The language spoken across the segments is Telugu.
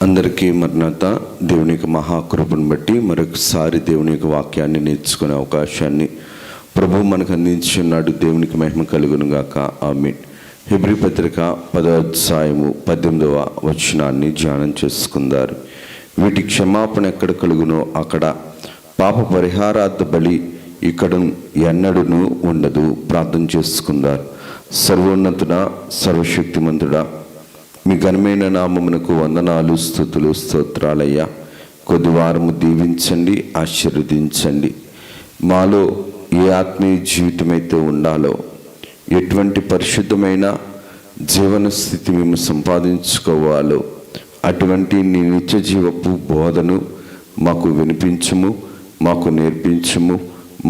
అందరికీ మరణత. దేవుని యొక్క మహాకృపను బట్టి మరొకసారి దేవుని యొక్క వాక్యాన్ని నేర్చుకునే అవకాశాన్ని ప్రభువు మనకు అందించున్నాడు. దేవునికి మహిమ కలుగును గాక. ఆమేన్. హెబ్రీ పత్రిక 10వ అధ్యాయము 18వ వచనాన్ని ధ్యానం చేసుకుందారు. వీటి క్షమాపణ ఎక్కడ కలుగునో అక్కడ పాప పరిహారార్థ బలి ఇక్కడ ఎన్నడూను ఉండదు. ప్రార్థన చేసుకుందారు. సర్వోన్నతుడా, సర్వశక్తిమంతుడా, మీ ఘనమైన నామమునకు వందనాలు, స్తుతులు, స్తోత్రాలయ్యా. కొద్ది వారము దీవించండి, ఆశీర్వదించండి. మాలో ఏ ఆత్మీయ జీవితం అయితే ఉండాలో, ఎటువంటి పరిశుద్ధమైన జీవన స్థితి మేము సంపాదించుకోవాలో అటువంటి నీ నిత్య జీవపు బోధను మాకు వినిపించుము, మాకు నేర్పించుము.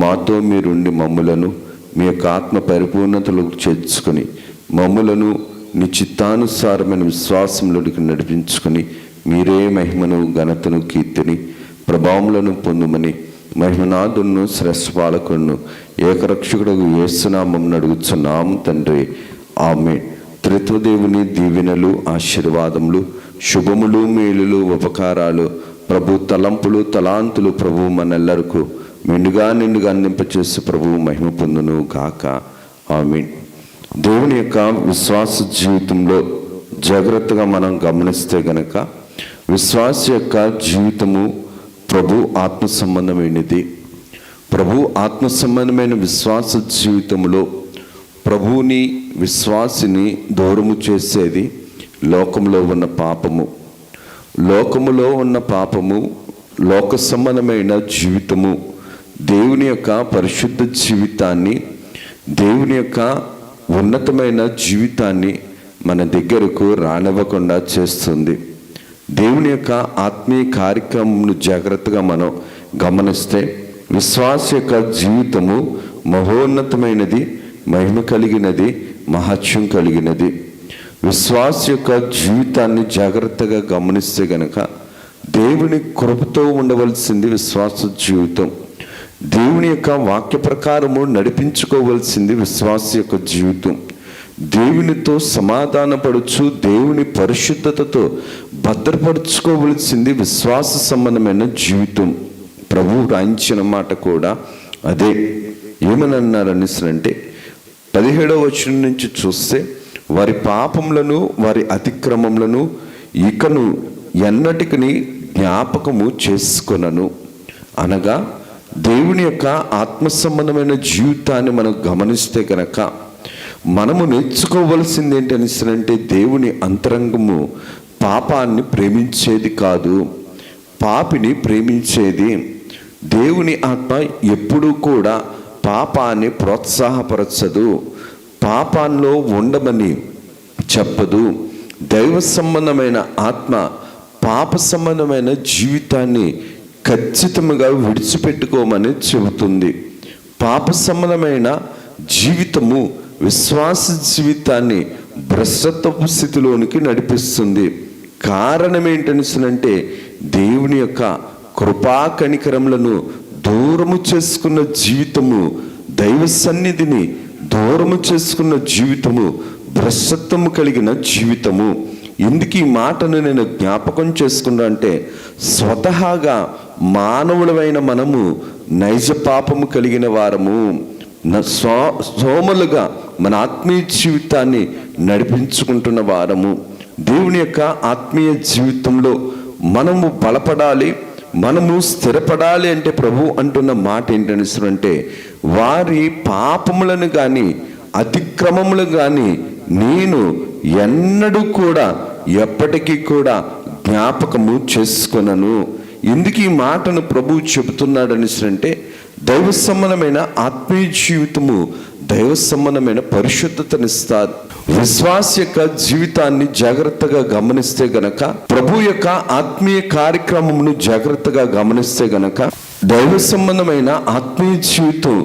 మాతో మీరుండి మమ్ములను మీ యొక్క ఆత్మ పరిపూర్ణతలకు చేర్చుకొని మమ్ములను నీ చిత్తానుసారమైన విశ్వాసంలోకి నడిపించుకొని మీరే మహిమను, ఘనతను, కీర్తిని, ప్రభావములను పొందుమని మహిమనాథును, శ్రేష్ఠపాలకులను, ఏకరక్షకుడు యేసునామమున అడుగుచున్నాము తండ్రి. ఆమేన్. త్రిత్వదేవుని దీవెనలు, ఆశీర్వాదములు, శుభములు, మేలులు, ఉపకారాలు, ప్రభు తలంపులు, తలాంతులు ప్రభు మనెల్లరకు మెండుగా నిండుగా అందింపచేసి ప్రభువు మహిమ పొందును గాక. ఆమేన్. దేవుని యొక్క విశ్వాస జీవితంలో జాగ్రత్తగా మనం గమనిస్తే గనక విశ్వాస యొక్క జీవితము ప్రభు ఆత్మ సంబంధమైనది. ప్రభు ఆత్మ సంబంధమైన విశ్వాస జీవితంలో ప్రభువుని, విశ్వాసిని దూరము చేసేది లోకంలో ఉన్న పాపము. లోకములో ఉన్న పాపము, లోక సంబంధమైన జీవితము దేవుని యొక్క పరిశుద్ధ జీవితాన్ని, దేవుని యొక్క ఉన్నతమైన జీవితాన్ని మన దగ్గరకు రానివ్వకుండా చేస్తుంది. దేవుని యొక్క ఆత్మీయ కార్యక్రమంను జాగ్రత్తగా మనం గమనిస్తే విశ్వాస యొక్క జీవితము మహోన్నతమైనది, మహిమ కలిగినది, మహత్యం కలిగినది. విశ్వాస యొక్క జీవితాన్ని జాగ్రత్తగా గమనిస్తే గనక దేవుని కృపతో ఉండవలసింది విశ్వాస జీవితం. దేవుని యొక్క వాక్య ప్రకారము నడిపించుకోవలసింది విశ్వాస యొక్క జీవితం. దేవునితో సమాధానపడుచు దేవుని పరిశుద్ధతతో భద్రపరుచుకోవలసింది విశ్వాస సంబంధమైన జీవితం. ప్రభువు రాయించిన మాట కూడా అదే. ఏమని అన్నారనిసరంటే 17వ వచనం నుంచి చూస్తే, వారి పాపములను, వారి అతిక్రమములను ఇకను ఎన్నటికి జ్ఞాపకము చేసుకొనను. అనగా దేవుని యొక్క ఆత్మ సంబంధమైన జీవితాన్ని మనం గమనిస్తే కనుక మనము నేర్చుకోవలసింది ఏంటనిసరంటే, దేవుని అంతరంగము పాపాన్ని ప్రేమించేది కాదు, పాపిని ప్రేమించేది. దేవుని ఆత్మ ఎప్పుడూ కూడా పాపాన్ని ప్రోత్సాహపరచదు, పాపాల్లో ఉండమని చెప్పదు. దైవ సంబంధమైన ఆత్మ పాప సంబంధమైన జీవితాన్ని ఖచ్చితంగా విడిచిపెట్టుకోమని చెబుతుంది. పాప సంబంధమైన జీవితము విశ్వాస జీవితాన్ని భ్రష్టత్వపు స్థితిలోనికి నడిపిస్తుంది. కారణం ఏంటనిసనంటే, దేవుని యొక్క కృపా కనికరములను దూరము చేసుకున్న జీవితము, దైవ సన్నిధిని దూరము చేసుకున్న జీవితము భ్రష్టత్వము కలిగిన జీవితము. ఎందుకు ఈ మాటను నేను జ్ఞాపకం చేసుకున్నా అంటే, స్వతహాగా మానవులమైన మనము నైజ పాపము కలిగిన వారము. సోమలుగా మన ఆత్మీయ జీవితాన్ని నడిపించుకుంటున్న వారము. దేవుని యొక్క ఆత్మీయ జీవితంలో మనము బలపడాలి, మనము స్థిరపడాలి అంటే ప్రభు అంటున్న మాట ఏంటంటే, వారి పాపములను కానీ అతిక్రమములు కానీ నేను ఎన్నడూ కూడా ఎప్పటికీ కూడా జ్ఞాపకము చేసుకొనను. ఎందుకు ఈ మాటను ప్రభువు చెబుతున్నాడని అంటే, దైవ సంబంధమైన ఆత్మీయ జీవితము దైవ సంబంధమైన పరిశుద్ధతనిస్తారు. విశ్వాస యొక్క జీవితాన్ని జాగ్రత్తగా గమనిస్తే గనక, ప్రభు యొక్క ఆత్మీయ కార్యక్రమమును జాగ్రత్తగా గమనిస్తే గనక, దైవ సంబంధమైన ఆత్మీయ జీవితం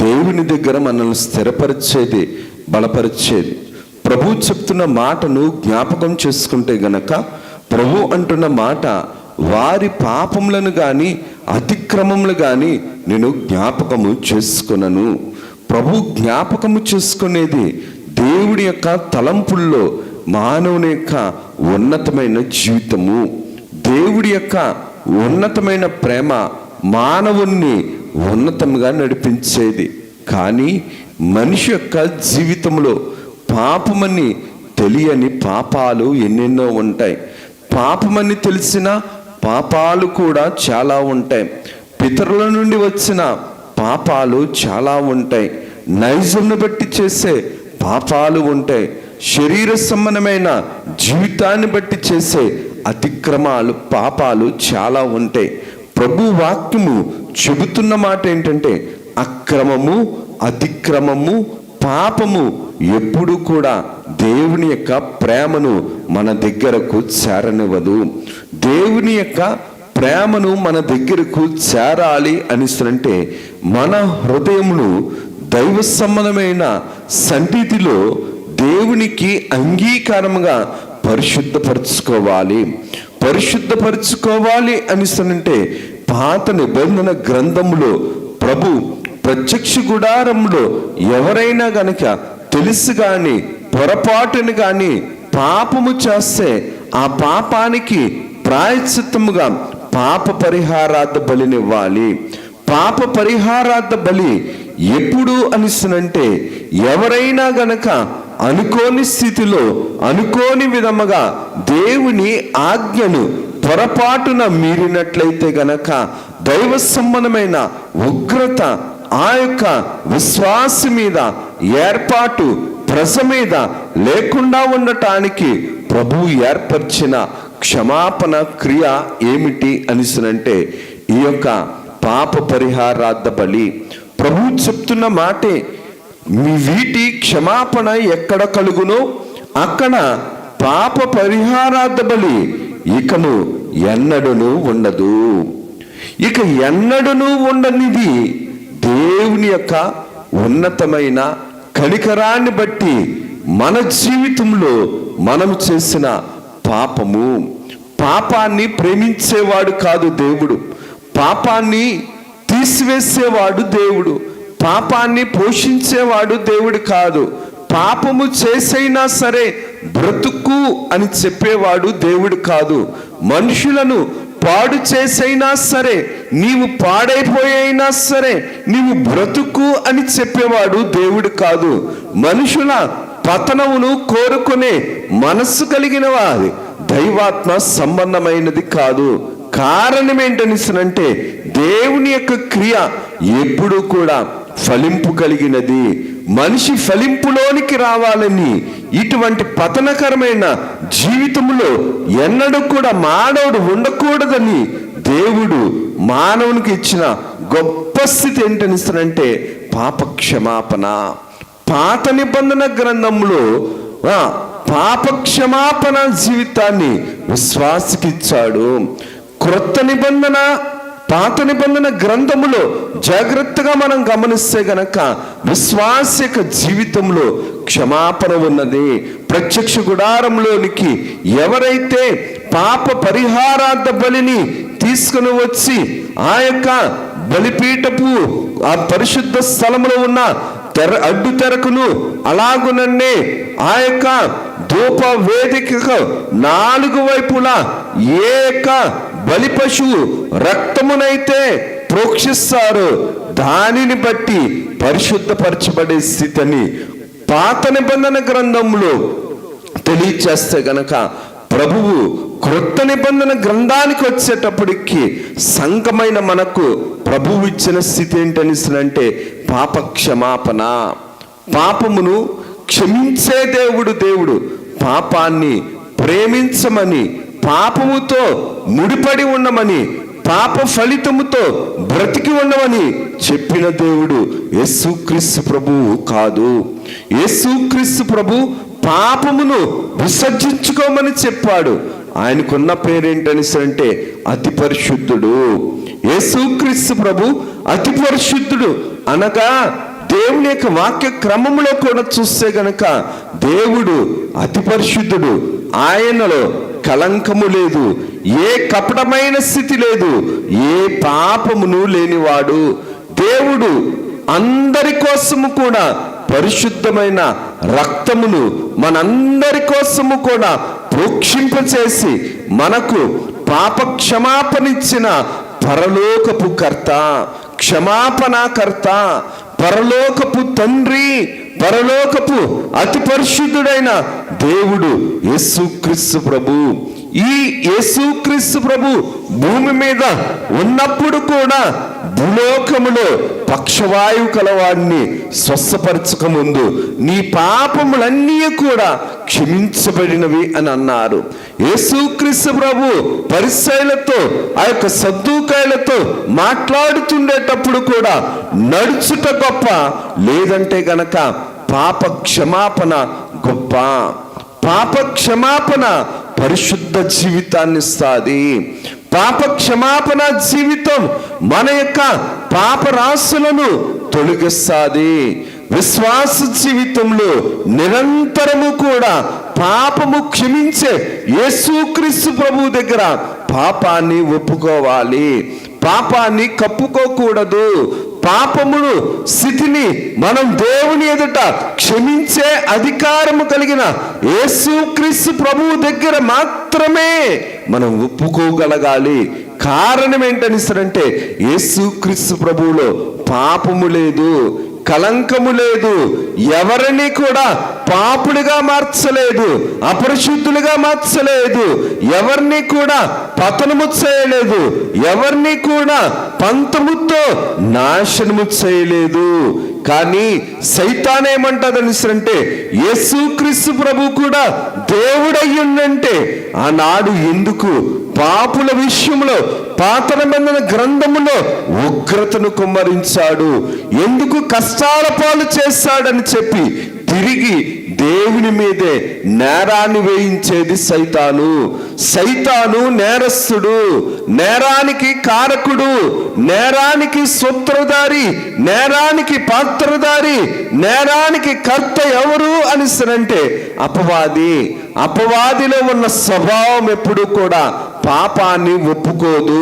దేవుని దగ్గర మనల్ని స్థిరపరిచేది, బలపరిచేది. ప్రభు చెప్తున్న మాటను జ్ఞాపకం చేసుకుంటే గనక, ప్రభు అంటున్న మాట, వారి పాపములను కానీ అతిక్రమములు కానీ నేను జ్ఞాపకము చేసుకొనను. ప్రభు జ్ఞాపకము చేసుకునేది దేవుడి యొక్క తలంపుల్లో మానవుని యొక్క ఉన్నతమైన జీవితము. దేవుడి యొక్క ఉన్నతమైన ప్రేమ మానవుణ్ణి ఉన్నతంగా నడిపించేది. కానీ మనిషి యొక్క జీవితంలో పాపమని తెలియని పాపాలు ఎన్నెన్నో ఉంటాయి. పాపమని తెలిసిన పాపాలు కూడా చాలా ఉంటాయి. పితరుల నుండి వచ్చిన పాపాలు చాలా ఉంటాయి. నైజంను బట్టి చేసే పాపాలు ఉంటాయి. శరీర సంబంధమైన జీవితాన్ని బట్టి చేసే అతిక్రమాలు పాపాలు చాలా ఉంటాయి. ప్రభు వాక్యము చెబుతున్న మాట ఏంటంటే అక్రమము, అతిక్రమము, పాపము ఎప్పుడు కూడా దేవుని యొక్క ప్రేమను మన దగ్గరకు చేరనివ్వదు. దేవుని యొక్క ప్రేమను మన దగ్గరకు చేరాలి అనిసరంటే మన హృదయమును దైవ సంబంధమైన సన్నిధిలో దేవునికి అంగీకారముగా పరిశుద్ధపరచుకోవాలి అనిసరంటే పాత నిబంధన గ్రంథములో ప్రభు ప్రత్యక్ష గుడారంలో ఎవరైనా గనక తెలుసు గాని పొరపాటును గాని పాపము చేస్తే ఆ పాపానికి ప్రాయశ్చిత్తముగా పాప పరిహారార్థ బలినివ్వాలి. పాప పరిహారార్థ బలి ఎప్పుడు అనిసనంటే ఎవరైనా గనక అనుకోని స్థితిలో అనుకోని విధముగా దేవుని ఆజ్ఞను పొరపాటున మీరినట్లయితే గనక దైవ సంబంధమైన ఉగ్రత ఆ యొక్క విశ్వాసి మీద ఏర్పాటు ప్రజ మీద లేకుండా ఉండటానికి ప్రభువు ఏర్పరిచిన క్షమాపణ క్రియ ఏమిటి అనిసనంటే ఈ యొక్క పాప పరిహారార్థ బలి. ప్రభువు చెప్తున్న మాటే, మీ వీటి క్షమాపణ ఎక్కడ కలుగునో అక్కడ పాప పరిహారార్థ బలి ఇకను ఎన్నడూను ఉండదు. ఇక ఎన్నడూను ఉండనిది దేవుని యొక్క ఉన్నతమైన కనికరాన్ని బట్టి మన జీవితంలో మనం చేసిన పాపము. పాపాన్ని ప్రేమించేవాడు కాదు దేవుడు. పాపాన్ని తీసివేసేవాడు దేవుడు. పాపాన్ని పోషించేవాడు దేవుడు కాదు. పాపము చేసైనా సరే బ్రతుకు అని చెప్పేవాడు దేవుడు కాదు. మనుషులను పాడు చేసైనా సరే నీవు పాడైపోయినా సరే నీవు బ్రతుకు అని చెప్పేవాడు దేవుడు కాదు. మనుషుల పతనమును కోరుకునే మనస్సు కలిగిన వారి దైవాత్మ సంబంధమైనది కాదు. కారణం ఏంటనిసనంటే దేవుని యొక్క క్రియ ఎప్పుడు కూడా ఫలింపు కలిగినది. మనిషి ఫలింపులోనికి రావాలని ఇటువంటి పతనకరమైన జీవితంలో ఎన్నడూ కూడా మానవుడు ఉండకూడదని దేవుడు మానవునికి ఇచ్చిన గొప్ప స్థితి ఏంటనిస్తానంటే పాప క్షమాపణ. పాత నిబంధన గ్రంథంలో పాప క్షమాపణ జీవితాన్ని విశ్వాసికి ఇచ్చాడు. క్రొత్త నిబంధన పాత నిబంధన గ్రంథములో జాగ్రత్తగా మనం గమనిస్తే గనక విశ్వాసిక జీవితంలో క్షమాపణ ఉన్నది. ప్రత్యక్ష గుడారంలోనికి ఎవరైతే పాప పరిహారార్థ బలిని తీసుకుని వచ్చి ఆ యొక్క బలిపీఠపు ఆ పరిశుద్ధ స్థలములో ఉన్న అడ్డు తెరకును అలాగునన్నే ఆ యొక్క ధూప వేదికకు 4 వైపులా ఏక బలి పశువు రక్తమునైతే ప్రోక్షిస్తారు దానిని బట్టి పరిశుద్ధపరచబడే స్థితిని పాత నిబంధన గ్రంథంలో తెలియచేస్తే గనక ప్రభువు క్రొత్త నిబంధన గ్రంథానికి వచ్చేటప్పటికి సంఘమైన మనకు ప్రభువు ఇచ్చిన స్థితి ఏంటనిసనంటే పాప క్షమాపణ. పాపమును క్షమించే దేవుడు పాపాన్ని ప్రేమించమని, పాపముతో ముడిపడి ఉండమని, పాప ఫలితముతో బ్రతికి ఉండమని చెప్పిన దేవుడు యేసుక్రీస్తు ప్రభువు కాదు. యేసుక్రీస్తు ప్రభు పాపమును విసర్జించుకోమని చెప్పాడు. ఆయనకున్న పేరేంటనిసంటే అతి పరిశుద్ధుడు. యేసుక్రీస్తు ప్రభు అతి పరిశుద్ధుడు అనగా దేవుని యొక్క వాక్య క్రమంలో కూడా చూస్తే గనక దేవుడు అతి పరిశుద్ధుడు. ఆయనలో కలంకము లేదు, ఏ కపటమైన స్థితి లేదు, ఏ పాపమును లేనివాడు. దేవుడు అందరి కోసము కూడా పరిశుద్ధమైన రక్తమును మనందరి కోసము కూడా ప్రోక్షింపచేసి మనకు పాప క్షమాపణిచ్చిన పరలోకపు కర్త, క్షమాపణకర్త, పరలోకపు తండ్రి, పరలోకపు అతి పరిశుద్ధుడైన దేవుడు యేసుక్రీస్తు ప్రభు. ఈ యేసుక్రీస్తు ప్రభు భూమి మీద ఉన్నప్పుడు కూడా భూలోకములో పక్షవాయువు కలవాడిని స్వస్థపరచక ముందు నీ పాపములన్నీ కూడా క్షమించబడినవి అని అన్నారు. యేసుక్రీస్తు ప్రభు పరిసయ్యులతో, ఆ యొక్క సద్దూకాయలతో మాట్లాడుతుండేటప్పుడు కూడా నడుచుట గొప్ప, లేదంటే గనక పాప క్షమాపణ గొప్ప. పాప క్షమాపణ పరిశుద్ధ జీవితాన్ని ఇస్తాది. పాప క్షమాపణ జీవితం మన యొక్క పాప రాశులను తొలగిస్తాది. విశ్వాస జీవితంలో నిరంతరము కూడా పాపము క్షమించే యేసుక్రీస్తు ప్రభు దగ్గర పాపాన్ని ఒప్పుకోవాలి, పాపాన్ని కప్పుకోకూడదు. పాపమును స్థితిని మనం దేవుని ఎదుట క్షమించే అధికారము కలిగిన యేసుక్రీస్తు ప్రభువు దగ్గర మాత్రమే మనం ఒప్పుకోగలగాలి. కారణం ఏంటనిస్తారంటే యేసుక్రీస్తు ప్రభువులో పాపము లేదు, కలంకము లేదు, ఎవరిని కూడా పాపులుగా మార్చలేదు, అపరిశుద్ధులుగా మార్చలేదు, ఎవరిని కూడా పతనము చేయలేదు, ఎవరిని కూడా పంతముతో నాశనము చేయలేదు. కానీ సైతాన్ ఏమంటదనిసరంటే యేసుక్రీస్తు ప్రభు కూడా దేవుడయ్యుండంటే ఆనాడు ఎందుకు పాపుల విషయంలో పాత నిబంధన గ్రంథములో ఉగ్రతను కుమ్మరించాడు, ఎందుకు కష్టాల పాలు చేస్తాడని చెప్పి తిరిగి దేవుని మీదే నేరాన్ని వేయించేది సైతాను. సైతాను నేరస్తుడు, నేరానికి కారకుడు, నేరానికి సూత్రధారి, నేరానికి పాత్రధారి, నేరానికి కర్త ఎవరు అనిసరంటే అపవాది. అపవాదిలో ఉన్న స్వభావం ఎప్పుడు కూడా పాపాన్ని ఒప్పుకోదు.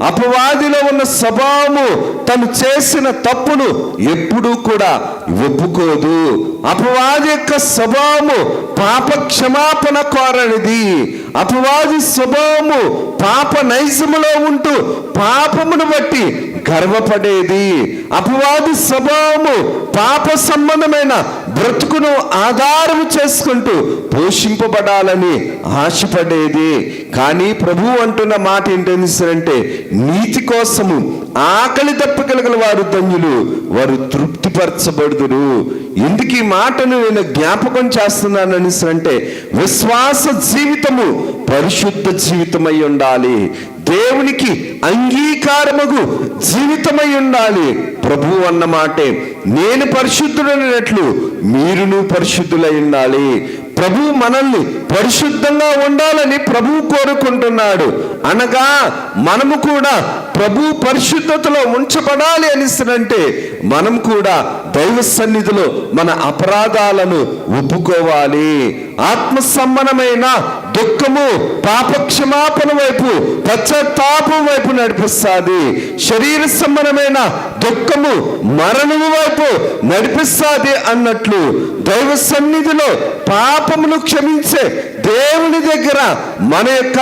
అపవాదిలో ఉన్న స్వభావము తను చేసిన తప్పును ఎప్పుడూ కూడా ఒప్పుకోదు. అపవాది యొక్క స్వభావము పాప క్షమాపణ కోరనిది. అపవాది స్వభావము పాప నైజములో ఉంటూ పాపమును బట్టి గర్వపడేది. అపవాది స్వభావము పాప సంబంధమైన బ్రతుకును ఆధారం చేసుకుంటూ పోషింపబడాలని ఆశపడేది. కానీ ప్రభు అంటున్న మాట ఏంటంటే నీతి కోసము ఆకలి దప్పికలగల వారు ధన్యులు, వారు తృప్తిపరచబడుదురు. ఎందుకు ఈ మాటను నేను జ్ఞాపకం చేస్తున్నాను అంటే విశ్వాస జీవితము పరిశుద్ధ జీవితమై ఉండాలి, దేవునికి అంగీకారముగు జీవితమై ఉండాలి. ప్రభు అన్న మాటే నేను పరిశుద్ధుడైనట్లు మీరును పరిశుద్ధులై ఉండాలి. ప్రభు మనల్ని పరిశుద్ధంగా ఉండాలని ప్రభు కోరుకుంటున్నాడు. అనగా మనము కూడా ప్రభు పరిశుద్ధతలో ఉంచబడాలి అనిస్తనంటే మనం కూడా దైవ సన్నిధిలో మన అపరాధాలను ఒప్పుకోవాలి. ఆత్మ సంబంధమైన దుఃఖము పాప క్షమాపణ వైపు, పశ్చాత్తాపం వైపు నడిపిస్తుంది. శరీర సంబంధమైన దుఃఖము మరణము వైపు నడిపిస్తుంది అన్నట్లు దైవ సన్నిధిలో పాపమును క్షమించే దేవుని దగ్గర మన యొక్క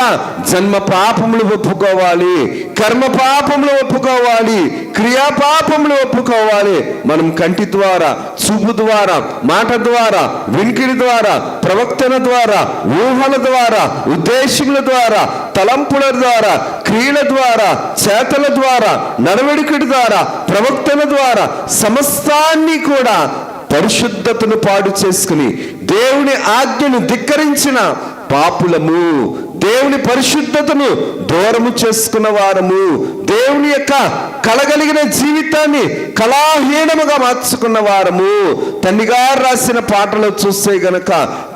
జన్మ పాపములు ఒప్పుకోవాలి, కర్మ పాపములు ఒప్పుకోవాలి, క్రియా పాపములు ఒప్పుకోవాలి. మనం కంటి ద్వారా, చూపు ద్వారా, మాట ద్వారా, వినికిడి ద్వారా, ప్రవక్తన ద్వారా, ఊహల ద్వారా, ఉద్దేశముల ద్వారా, తలంపుల ద్వారా, క్రియల ద్వారా, చేతల ద్వారా, నడవడికడి ద్వారా, ప్రవక్తన ద్వారా సమస్తాన్ని కూడా పరిశుద్ధతను పాడు చేసుకుని దేవుని ఆజ్ఞను ధిక్కరించిన పాపులము, దేవుని పరిశుద్ధతను దూరము చేసుకున్న వారము, దేవుని యొక్క కలగలిగిన జీవితాన్ని కళాహీనముగా మార్చుకున్న వారము. తండ్రిగారు రాసిన పాటలో చూస్తే గనక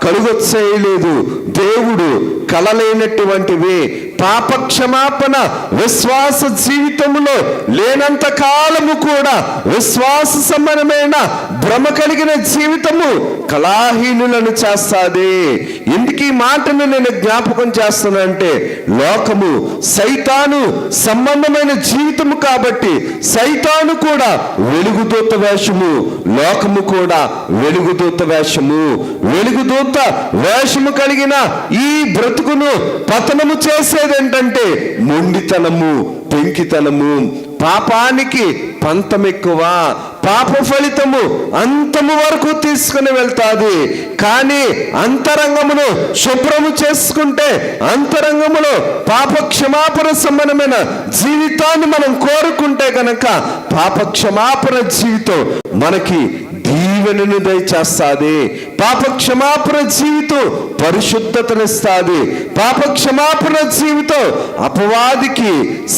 కలుగొచ్చేయలేదు దేవుడు కలలేనటువంటివి. పాప క్షమాపణ విశ్వాస జీవితంలో లేనంత కాలము కూడా విశ్వాస సంబంధమైన భ్రమ కలిగిన జీవితము కళాహీనులను చేస్తాది. ఎందుకు ఈ మాటను నేను జ్ఞాపకం చేస్తానంటే, లోకము సైతాను సంబంధమైన జీవితము కాబట్టి సైతాను కూడా వెలుగుదూత వేషము, లోకము కూడా వెలుగుదూత వేషము. వెలుగుదూత వేషము కలిగిన ఈ బ్రతుకును పతనము చేసేది ఏంటంటే మొండితనము, పెంకితనము, పాపానికి పంతం ఎక్కువ, పాప ఫలితము అంతము వరకు తీసుకుని వెళ్తాది. కానీ అంతరంగమును శుభ్రము చేసుకుంటే, అంతరంగములో పాప క్షమాపణ సంబంధమైన జీవితాన్ని మనం కోరుకుంటే కనుక పాప క్షమాపణ జీవితం మనకి దీవెనను దయచేస్తాది. పాప క్షమాపణ జీవితం పరిశుద్ధతనిస్తాది. పాప క్షమాపణ జీవితం అపవాదికి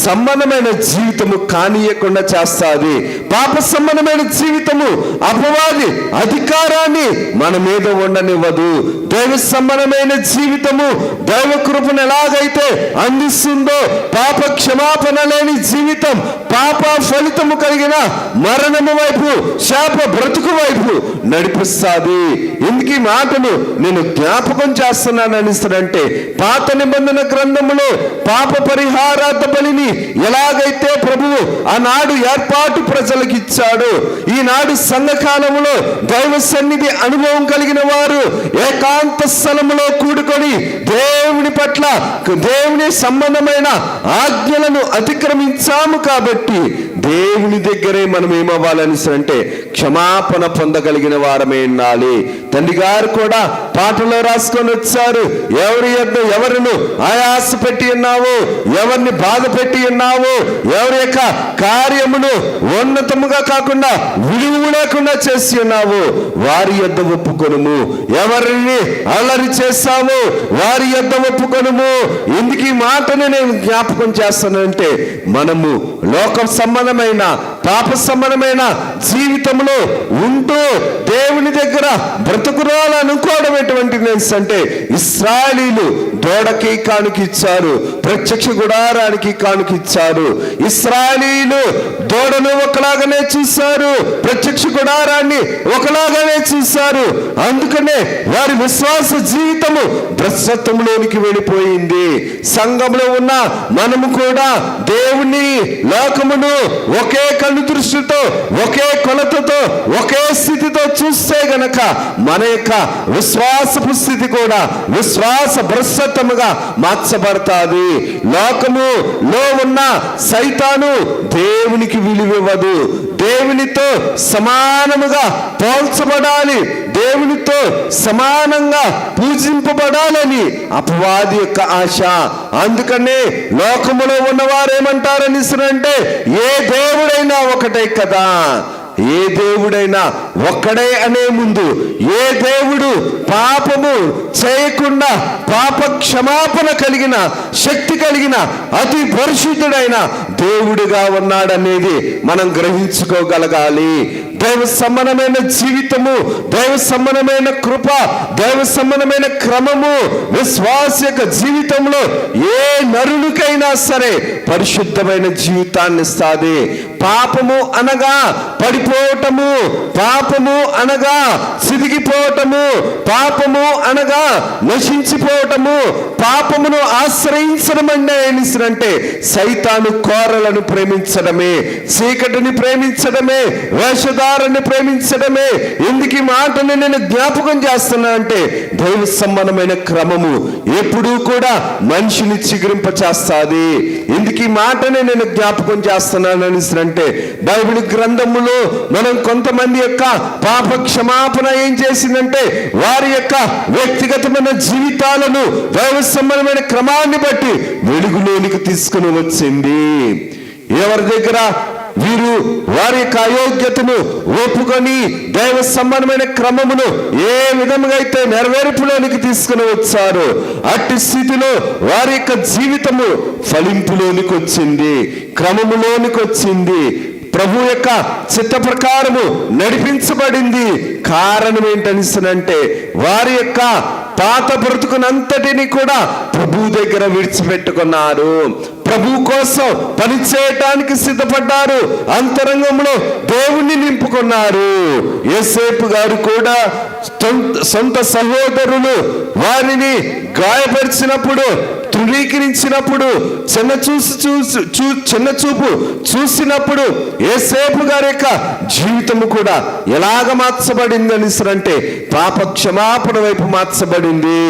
సంబంధమైన జీవితము కానీయకుండా చేస్తాది. పాప సంబంధమైన జీవితము అపవాది అధికారాన్ని మన మీద ఉండనివ్వదు. దైవ సంబంధమైన జీవితము దైవ కృపను ఎలాగైతే అందిస్తుందో, పాప క్షమాపణ లేని జీవితం పాప ఫలితము కలిగిన మరణము వైపు, శాప బ్రతుకు వైపు నడిపిస్తాది. ఎందుకు ఈ మాటను నేను జ్ఞాపకం చేస్తున్నాను అనిస్తానంటే, పాత నిబంధన గ్రంథములో పాప పరిహారార్థ బలిని ఎలాగైతే ప్రభువు ఆనాడు ఏర్పాటు ప్రజలకు ఇచ్చాడు, ఈనాడు సంఘకాలములో దైవ సన్నిధి అనుభవం కలిగిన వారు ఏకాంత స్థలములో కూడుకొని దేవుని పట్ల, దేవుని సంబంధమైన ఆజ్ఞలను అతిక్రమించాము కాబట్టి దేవుని దగ్గరే మనం ఏమవ్వాలని అంటే క్షమాపణ పొందగలిగిన వారమే ఉండాలి. తండ్రి గారు కూడా పాటలో రాసుకొని వచ్చారు, ఎవరిను ఆయాస పెట్టి ఉన్నావు, ఎవరిని బాధ పెట్టి ఉన్నావు, ఎవరి యొక్క కార్యమును ఉన్నతముగా కాకుండా విలువ లేకుండా చేసి ఉన్నావు, వారి యొద్ద ఒప్పుకొనుము. ఎవరిని అల్లరి చేస్తావు, వారి యొద్ద ఒప్పుకొనుము. ఎందుకు ఈ మాటను నేను జ్ఞాపకం చేస్తానంటే, మనము లోక సంబంధమైన పాప సంబంధమైన జీవితంలో ఉంటూ దేవుని దగ్గర బ్రతుకురాలనుకోవడం ఎటువంటి అంటే, ఇశ్రాయేలీలు దూడకి కానుకిచ్చారు, ప్రత్యక్ష గుడారానికి కానుకిచ్చారు. ఇశ్రాయేలీలు దూడను ఒకలాగానే చూశారు, ప్రత్యక్ష గుడారాన్ని ఒకలాగానే చూశారు. అందుకనే వారి విశ్వాస జీవితము భ్రష్టత్వంలోనికి వెళ్ళిపోయింది. సంఘంలో ఉన్న మనము కూడా దేవుని లోకమును ఒకే కళ్ళు దృష్టితో, ఒకే కొలతతో, ఒకే స్థితితో చూస్తే గనక మన యొక్క విశ్వాసపు స్థితి కూడా విశ్వాస భ్రష్టత్వముగా మార్చబడతాది. లోకములో ఉన్న సైతాను దేవునికి విలువివ్వదు. దేవునితో సమానముగా పోల్చబడాలి, దేవునితో సమానంగా పూజింపబడాలని అపవాది యొక్క ఆశ. అందుకనే లోకములో ఉన్నవారు ఏమంటారని అంటే, ఏ దేవుడైనా ఒకటే కదా, ఏ దేవుడైనా ఒక్కడే అనే ముందు ఏ దేవుడు పాపము చేయకుండా పాప క్షమాపణ కలిగిన శక్తి కలిగిన అతి పరిశుద్ధుడైన దేవుడిగా ఉన్నాడనేది మనం గ్రహించుకోగలగాలి. దైవ సంబంధమైన జీవితము, దైవ సంబంధమైన కృప, దైవ సంబంధమైన క్రమము విశ్వాస యొక్క జీవితంలో ఏ నరునికైనా సరే పరిశుద్ధమైన జీవితాన్ని ఇస్తాది. పాపము అనగా పడిపోవటము, పాపము అనగా సిదిగిపోవటము, పాపము అనగా నశించిపోవటము, పాపమును ఆశ్రయించడం అంటే సైతాను కోరలను ప్రేమించడమే, చీకటిని ప్రేమించడమే, వేషధారాన్ని ప్రేమించడమే. ఎందుకు ఈ మాటని నేను జ్ఞాపకం చేస్తున్నా అంటే, దైవ సంబంధమైన క్రమము ఎప్పుడూ కూడా మనిషిని చిగురింప చేస్తాది. ఎందుకు ఈ మాటని నేను జ్ఞాపకం చేస్తున్నాను అంటే, బైబిల్ గ్రంథములో మనం కొంతమంది యొక్క పాప క్షమాపణ ఏం చేసిందంటే, వారి యొక్క వ్యక్తిగతమైన జీవితాలను దైవ సంబంధమైన క్రమాన్ని బట్టి వెలుగులోనికి తీసుకుని వచ్చింది. ఎవరి దగ్గర వీరు వారి యొక్క అయోగ్యతను ఒప్పుకొని దైవ సంబంధమైన క్రమమును ఏ విధంగా అయితే నెరవేర్పులోనికి తీసుకుని వచ్చారో, అట్టి స్థితిలో వారి యొక్క జీవితము ఫలింపులోనికి వచ్చింది, క్రమములోనికి వచ్చింది, ప్రభు యొక్క చిత్త ప్రకారము నడిపించబడింది. కారణం ఏంటనిస్తానంటే, వారి యొక్క పాత బ్రతుకునంతటిని కూడా ప్రభు దగ్గర విడిచిపెట్టుకున్నారు. ప్రభు కోసం పని చేయటానికి సిద్ధపడ్డారు. అంతరంగంలో దేవుణ్ణి నింపుకున్నారు. యోసేపు గారు కూడా సొంత సహోదరులు వారిని గాయపరిచినప్పుడు, తృణీకరించినప్పుడు, చిన్న చూపు చూసినప్పుడు యోసేపు గారి యొక్క జీవితము కూడా ఎలాగ మార్చబడింది అంటే పాప క్షమాపణ వైపు మార్చబడింది.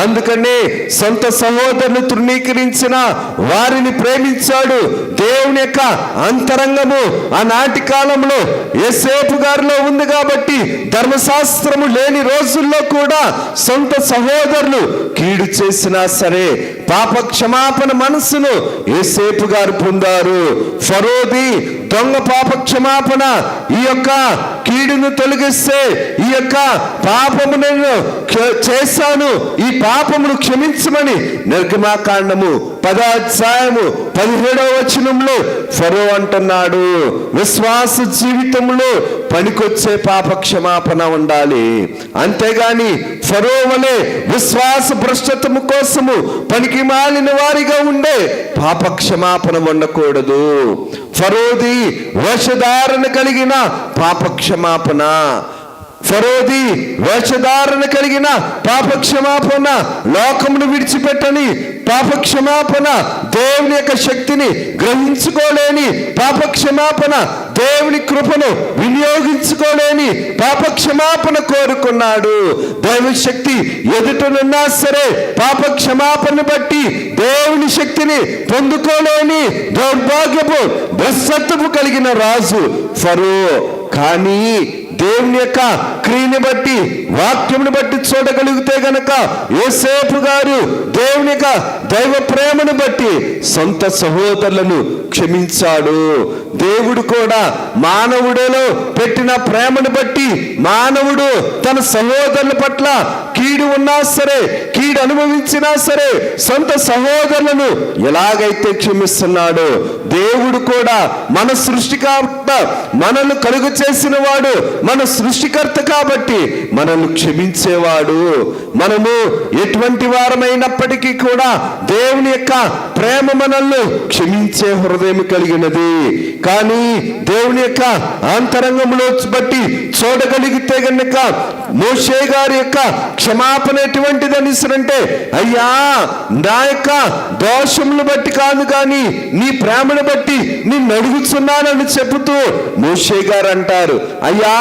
అందుకనే సొంత సహోదరులు తృణీకరించిన వారిని ప్రేమించాడు. దేవుని యొక్క అంతరంగము ఆనాటి కాలంలో యోసేపు గారిలో ఉంది కాబట్టి ధర్మశాస్త్రము లేని రోజుల్లో కూడా సొంత సహోదరులు కీడు చేసినా సరే పాప క్షమాపణ మనసును యోసేపు గారు పొందారు. ఫరోది దొంగ పాప క్షమాపణ ఈ యొక్క కీడును తొలగిస్తే, ఈ యొక్క పాపము నేను చేశాను, ఈ పాపమును క్షమించమని నిర్గమాకాండము 10:17 ఫరో అంటున్నాడు. విశ్వాస జీవితంలో పనికొచ్చే పాప క్షమాపణ ఉండాలి. అంతేగాని ఫరో వలె విశ్వాస భ్రష్టత్వము కోసము పనికి మాలిన వారిగా ఉండే పాప క్షమాపణ ఉండకూడదు. ఫరోది వేషధారణ కలిగిన పాప క్షమాపణ, ఫరోది వేషధారణ కలిగిన పాప క్షమాపణ, లోకమును విడిచిపెట్టని పాప క్షమాపణ, దేవుని యొక్క శక్తిని గ్రహించుకోలేని పాప క్షమాపణ, దేవుని కృపను వినియోగించుకోలేని పాప క్షమాపణ కోరుకున్నాడు. దైవ శక్తి ఎదుటనున్నా సరే పాప క్షమాపణ బట్టి దేవుని శక్తిని పొందుకోలేని దౌర్భాగ్యపు భ్రష్టత్వము కలిగిన రాజు ఫరో. కానీ దేవుని యొక్క క్రియని బట్టి, వాక్యమును బట్టి చూడగలిగితే గనక యోసేపు గారు దేవుని యొక్క దైవ ప్రేమను బట్టి సొంత సహోదరులను క్షమించాడు. దేవుడు కూడా మానవుడిలో పెట్టిన ప్రేమను బట్టి మానవుడు తన సహోదరుల పట్ల కీడు ఉన్నా సరే, కీడు అనుభవించినా సరే సొంత సహోదరులను ఎలాగైతే క్షమిస్తున్నాడో దేవుడు కూడా మన సృష్టికర్త, మనల్ని కలుగు చేసిన వాడు, మన సృష్టికర్త కాబట్టి మనల్ని క్షమించేవాడు. మనము ఎటువంటి వారమైనప్పటికీ కూడా దేవుని యొక్క ప్రేమ మనల్ని క్షమించే హృదయం కలిగినది. కానీ దేవుని యొక్క అంతరంగంలో బట్టి చూడగలిగితే గనుక మోషే గారి యొక్క క్షమాపణ ఎటువంటిది అంటే, అయ్యా నా యొక్క దోషములు బట్టి కాదు కానీ నీ ప్రేమను బట్టి నిన్ను అడుగుతున్నానని చెబుతూ మోషే గారు అంటారు, అయ్యా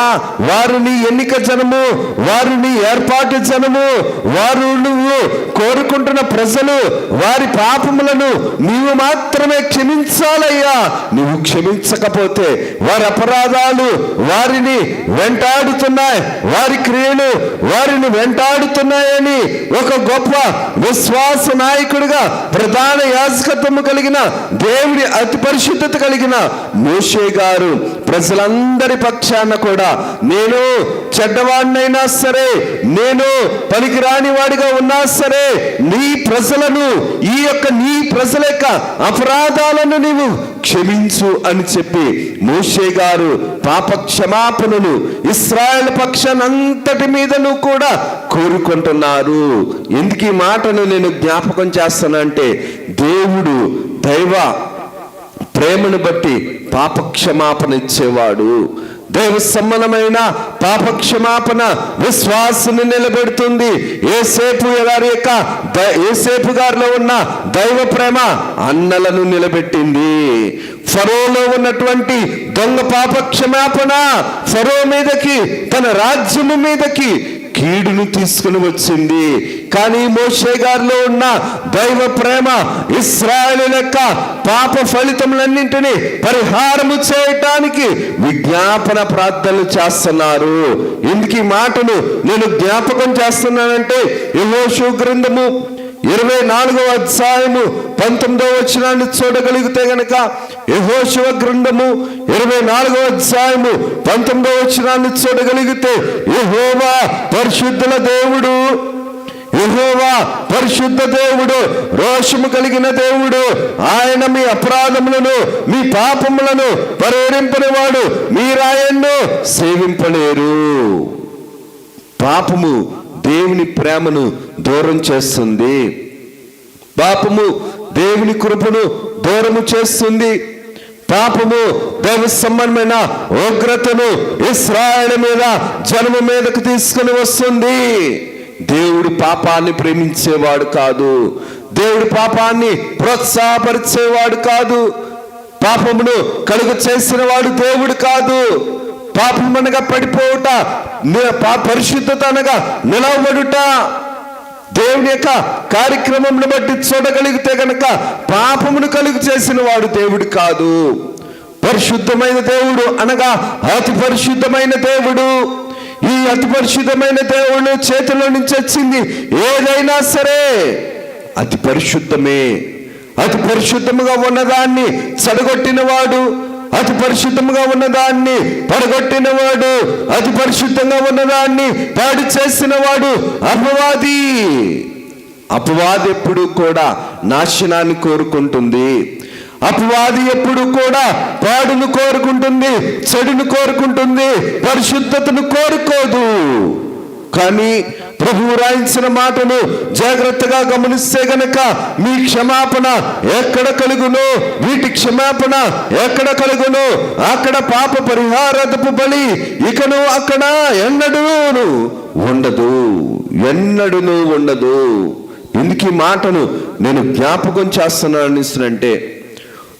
వారు నీ ఎన్నిక జనము, వారు నీ ఏర్పాటు జనము, వారు నువ్వు కోరుకుంటున్న ప్రజలు, వారి పాపములను నీవు మాత్రమే క్షమించాలయ్యా. నువ్వు క్షమించకపోతే వారి అపరాధాలు వారిని వెంటాడుతున్నాయి, వారి క్రియలు వారిని వెంటాడుతున్నాయని ఒక గొప్ప విశ్వాస నాయకుడిగా, ప్రధాన యాజకత్వము కలిగిన, దేవుడి అతి పరిశుద్ధత కలిగిన మోషే గారు ప్రజలందరి పక్షాన కూడా నేను చెడ్డవాడినైనా సరే, నేను పనికిరాని వాడిగా ఉన్నా సరే నీ ప్రజలను, ఈ యొక్క నీ ప్రజల యొక్క అపరాధాలను నీవు క్షమించు అని చెప్పి మోషే గారు పాప క్షమాపణను ఇశ్రాయేలు పక్షానంతటి మీదను కూడా కోరుకుంటున్నారు. ఎందుకు ఈ మాటను నేను జ్ఞాపకం చేస్తానంటే, దేవుడు దైవ ప్రేమను బట్టి పాప క్షమాపణ ఇచ్చేవాడు. దైవ సంబంధమైన పాప క్షమాపణ విశ్వాసాన్ని నిలబెడుతుంది. యోసేపు గారిలో ఉన్న దైవ ప్రేమ అన్నలను నిలబెట్టింది. ఫరోలో ఉన్నటువంటి దొంగ పాప క్షమాపణ ఫరో మీదకి, తన రాజ్యము మీదకి కీడును తీసుకుని వచ్చింది. కానీ మోషే గారిలో ఉన్న దైవ ప్రేమ ఇశ్రాయేలు యొక్క పాప ఫలితములన్నింటినీ పరిహారము చేయటానికి విజ్ఞాపన ప్రార్థనలు చేస్తున్నారు. ఎందుకు ఈ మాటను నేను జ్ఞాపకం చేస్తున్నానంటే, యెహోషువ గ్రంథము 24:19 చూడగలిగితే గనక, యెహోషువ గ్రంథము 24:19 చూడగలిగితే, యెహోవా పరిశుద్ధుల దేవుడు, యెహోవా పరిశుద్ధ దేవుడు, రోషము కలిగిన దేవుడు, ఆయన మీ అపరాధములను మీ పాపములను పరిహరింపని వాడు, మీరాయన్ను సేవింపలేరు. పాపము దేవుని ప్రేమను దూరం చేస్తుంది. పాపము దేవుని కృపను దూరము చేస్తుంది. పాపము దైవ సంబంధమైన ఉగ్రతను ఇశ్రాయేలు మీద, జనము మీదకు తీసుకుని వస్తుంది. దేవుడు పాపాన్ని ప్రేమించేవాడు కాదు. దేవుడు పాపాన్ని ప్రోత్సాహపరిచేవాడు కాదు. పాపమును కలుగ చేసిన వాడు దేవుడు కాదు. పాపమనగా పడిపోవుట, పరిశుద్ధత అనగా నిలవబడుట. దేవుని యొక్క కార్యక్రమంను బట్టి చూడగలిగితే గనక పాపమును కలుగు చేసిన వాడు దేవుడు కాదు. పరిశుద్ధమైన దేవుడు అనగా అతి పరిశుద్ధమైన దేవుడు. ఈ అతి పరిశుద్ధమైన దేవుడు చేతిలో నుంచి వచ్చింది ఏదైనా సరే అతి పరిశుద్ధమే. అతి పరిశుద్ధముగా ఉన్నదాన్ని చెడగొట్టినవాడు, అతి పరిశుద్ధముగా ఉన్నదాన్ని పడగొట్టినవాడు, అతి పరిశుద్ధంగా ఉన్నదాన్ని పాడు చేసినవాడు అపవాది. అపవాది ఎప్పుడు కూడా నాశనాన్ని కోరుకుంటుంది. అపవాది ఎప్పుడు కూడా పాడును కోరుకుంటుంది, చెడును కోరుకుంటుంది, పరిశుద్ధతను కోరుకోదు. కానీ ప్రభువు రాయించిన మాటను జాగ్రత్తగా గమనిస్తే గనక మీ క్షమాపణ ఎక్కడ కలుగును, వీటి క్షమాపణ ఎక్కడ కలుగును, అక్కడ పాప పరిహారపు బలి ఇకను అక్కడ ఎన్నడూను ఉండదు, ఎన్నడూను ఉండదు. ఎందుకు ఈ మాటను నేను జ్ఞాపకం చేస్తున్నానంటే,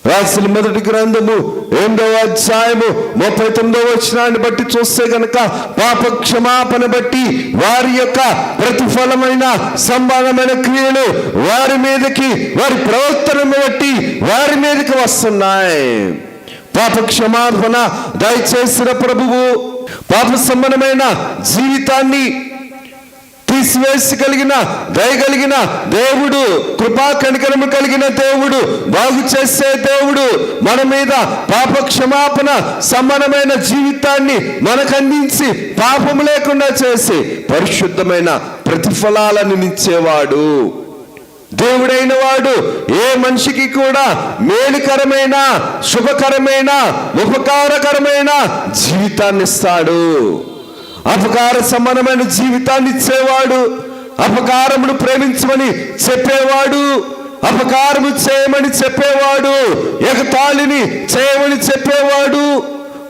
రాసిన మొదటి గ్రంథము 8వ అధ్యాయము 39వ వచనాన్ని బట్టి చూస్తే గనక పాప క్షమాపణ బట్టి వారి యొక్క ప్రతిఫలమైన సంబంధమైన క్రియలు వారి మీదకి, వారి ప్రవర్తనను బట్టి వారి మీదకి వస్తున్నాయి. పాప క్షమాపణ దయచేసిన ప్రభువు పాప సంబంధమైన జీవితాన్ని తీసివేసగలిగిన దయగలిగిన దేవుడు, కృపా కనికరము కలిగిన దేవుడు, బాగు చేసే దేవుడు, మన మీద పాప క్షమాపణ సమానమైన జీవితాన్ని మనకు అందించి పాపము లేకుండా చేసి పరిశుద్ధమైన ప్రతిఫలాలను ఇచ్చేవాడు దేవుడైన వాడు. ఏ మనిషికి కూడా మేలుకరమైన, శుభకరమైన, ఉపకారకరమైన జీవితాన్ని ఇస్తాడు. అపకార సమానమైన జీవితాన్ని ఇచ్చేవాడు, అపకారమును ప్రేమించమని చెప్పేవాడు, అపకారము చేయమని చెప్పేవాడు, ఎగతాళిని చేయమని చెప్పేవాడు,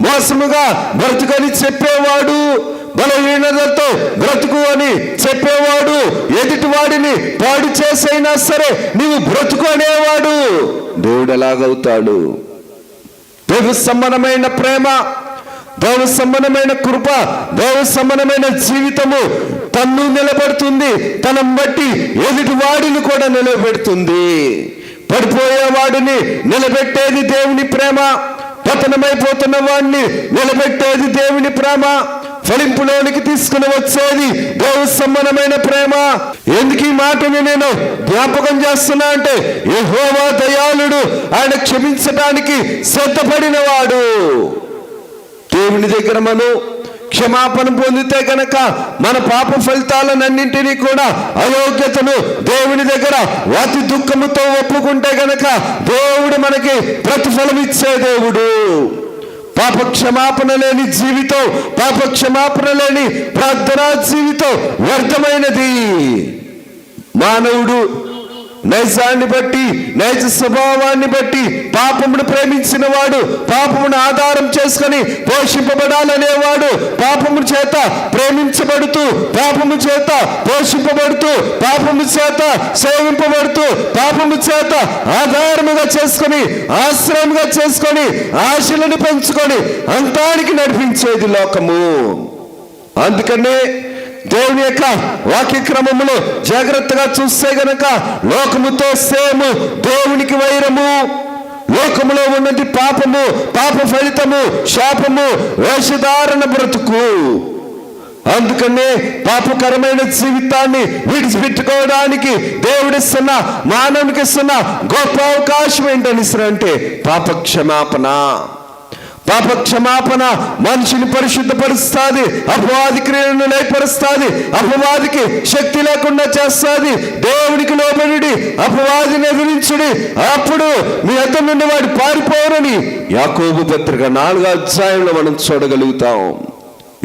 మోసముగా బ్రతుకని చెప్పేవాడు, బలహీనతతో బ్రతుకు అని చెప్పేవాడు, ఎదుటి వాడిని పాడు చేసైనా సరే నీవు బ్రతుకు అనేవాడు. దేవుడు ఎలాగవుతాడు? దైవ సంబంధమైన ప్రేమ, దైవ సంబంధమైన కృప, దైవ సంబంధమైన జీవితము తన్ను నిలబెడుతుంది, తనను బట్టి ఎదుటి వాడిని కూడా నిలబెడుతుంది. పడిపోయేవాడిని నిలబెట్టేది దేవుని ప్రేమ, పతనమైపోతున్న వాడిని నిలబెట్టేది దేవుని ప్రేమ, ఫలింపులోనికి తీసుకుని వచ్చేది దైవ సంబంధమైన ప్రేమ. ఎందుకు ఈ మాటను నేను జ్ఞాపకం చేస్తున్నా అంటే, యెహోవా దయాళుడు, ఆయన క్షమించడానికి సిద్ధపడిన వాడు. దేవుని దగ్గర మనం క్షమాపణ పొందితే గనక మన పాప ఫలితాలన్నింటినీ కూడా, అయోగ్యతను దేవుని దగ్గర అతి దుఃఖముతో ఒప్పుకుంటే గనక దేవుడు మనకి ప్రతిఫలం ఇచ్చే దేవుడు. పాప క్షమాపణ లేని జీవితం, పాప క్షమాపణ లేని ప్రార్థనా జీవితం వ్యర్థమైనది. మానవుడు నైజాన్ని బట్టి, నైజ స్వభావాన్ని బట్టి పాపమును ప్రేమించిన వాడు, పాపమును ఆధారం చేసుకొని పోషింపబడాలనేవాడు, పాపము చేత ప్రేమించబడుతూ, పాపము చేత పోషింపబడుతూ, పాపము చేత సేవింపబడుతూ, పాపము చేత ఆధారముగా చేసుకొని, ఆశ్రయముగా చేసుకొని, ఆశలను పెంచుకొని అంతానికి నడిపించేది లోకము. అందుకనే దేవుని యొక్క వాక్య క్రమములో జాగ్రత్తగా చూస్తే గనక లోకముతో సేము, దేవునికి వైరము. లోకములో ఉన్నది పాపము, పాప ఫలితము, శాపము, వేషధారణ బ్రతుకు. అందుకనే పాపకరమైన జీవితాన్ని విడిచిపెట్టుకోవడానికి దేవుడిస్తున్న, మానవునికి ఇస్తున్న గొప్ప అవకాశం ఏంటనిసరంటే పాప క్షమాపణ. పాప క్షమాపణ మనిషిని పరిశుద్ధపరుస్తుంది, అపవాది క్రియలను లయపరుస్తుంది, అపవాదికి శక్తి లేకుండా చేస్తుంది. దేవునికి లోబడి అపవాదిని ఎదిరించుడి, అప్పుడు మీ యొద్ద నుండి వాడు పారిపోరని యాకోబు పత్రిక 4వ అధ్యాయంలో మనం చూడగలుగుతాం.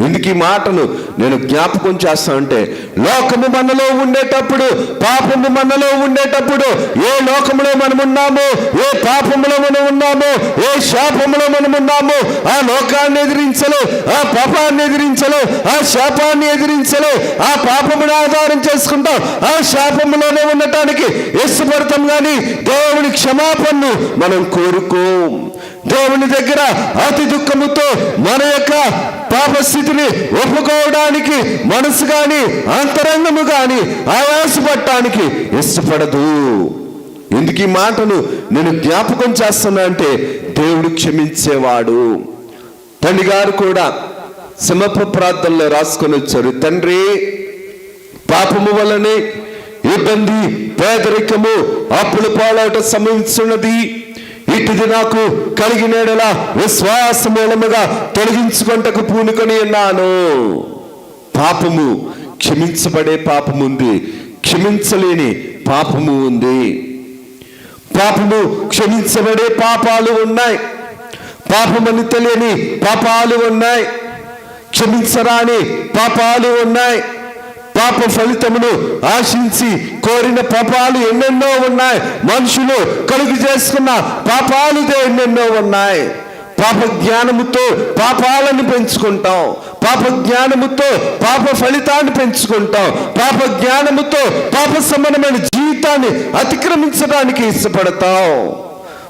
ఎందుకు ఈ మాటను నేను జ్ఞాపకం చేస్తానంటే, లోకము మనలో ఉండేటప్పుడు, పాపము మనలో ఉండేటప్పుడు, ఏ లోకములో మనం ఉన్నామో, ఏ పాపములో మనం ఉన్నామో, ఏ శాపములో మనం ఉన్నామో, ఆ లోకాన్ని ఎదిరించలు, ఆ పాపాన్ని ఎదిరించలు, ఆ శాపాన్ని ఎదిరించలు, ఆ పాపమును ఆధారం చేసుకుంటాం, ఆ శాపములోనే ఉండటానికి ఇష్టపడతాం. కానీ దేవుని క్షమాపణను మనం కోరుకోం. దేవుని దగ్గర అతి దుఃఖముతో మన యొక్క పాప స్థితిని ఒప్పుకోవడానికి మనసు కానీ అంతరంగము కానీ ఆయాసపడటానికి ఇష్టపడదు. ఎందుకు ఈ మాటను నేను జ్ఞాపకం చేస్తున్నా అంటే, దేవుడు క్షమించేవాడు. తండ్రి గారు కూడా సమర్పణ ప్రార్థనలో రాసుకొని వచ్చారు, తండ్రి పాపము వలనే ఇబ్బంది, పేదరికము, అప్పుల పాలట సంభవించున్నది, ఇటుది నాకు కలిగినలా విశ్వాస మూలముగా తొలగించుకుంటకు పూనుకొని ఉన్నాను. పాపము క్షమించబడే పాపము ఉంది, క్షమించలేని పాపము ఉంది. పాపము క్షమించబడే పాపాలు ఉన్నాయి, పాపమని తెలియని పాపాలు ఉన్నాయి, క్షమించరాని పాపాలు ఉన్నాయి. పాప ఫలితమును ఆశించి కోరిన పాపాలు ఎన్నెన్నో ఉన్నాయి. మనుషులు కలుగు చేసుకున్న పాపాలు ఎన్నెన్నో ఉన్నాయి. పాప జ్ఞానముతో పాపాలను పెంచుకుంటాం, పాప జ్ఞానముతో పాప ఫలితాన్ని పెంచుకుంటాం, పాప జ్ఞానముతో పాప సంబంధమైన జీవితాన్ని అతిక్రమించడానికి ఇష్టపడతాం.